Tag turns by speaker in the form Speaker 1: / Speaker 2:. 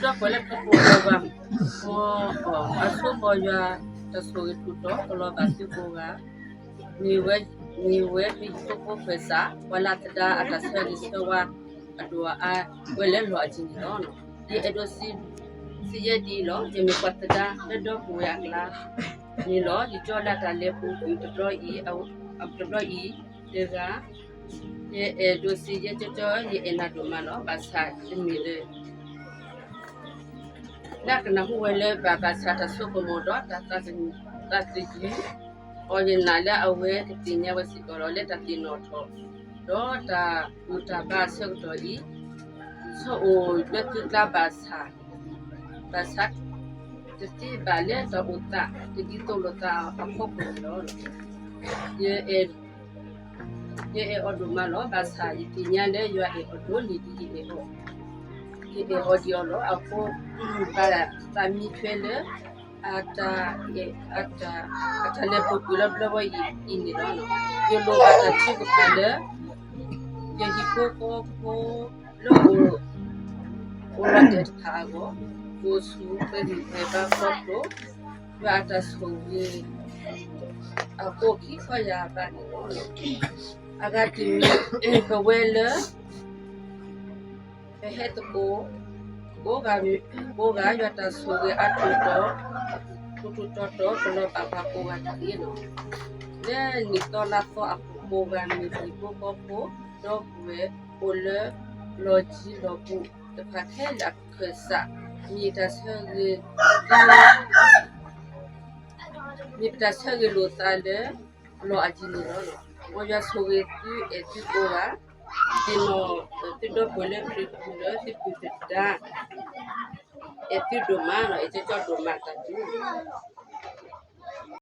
Speaker 1: da kwale kupoga aso ya tasori tuto kalau basi boga niwe tuko pesa wala tada ataswa disewa adua a wele lo ajini no di edosi siye di lo jemi kwatada do boya kla ni lo di jola tale pu to i au to i dega ye dosi ye jojo ye enado malo basa mile la kana huwele baba sata soko modo tatiji oye nale awe tinya wasikoro le tatinoto do ta uta basa doli so o betu la basa titi bale ta uta titi tolota akoko lo ye odumalo basa tinya le yo odoli di e odiolo ako para famille ata le popula blabo ini no yo lo ata chiku pale ye hipoko ko lo ora de kago go su pe ni ba foto yo ata so ye ako ki ko ya ba ni agati ko wele hetuko boga yata suge atuto kalau papa boga tino le ni tola fo boga ni boko do gue ole loji lobu de patel akesa ni ta sege lo tale lo ajini no oya suge tu boga tino tido boleh pripula tipuda itu domano itu cuma domata tu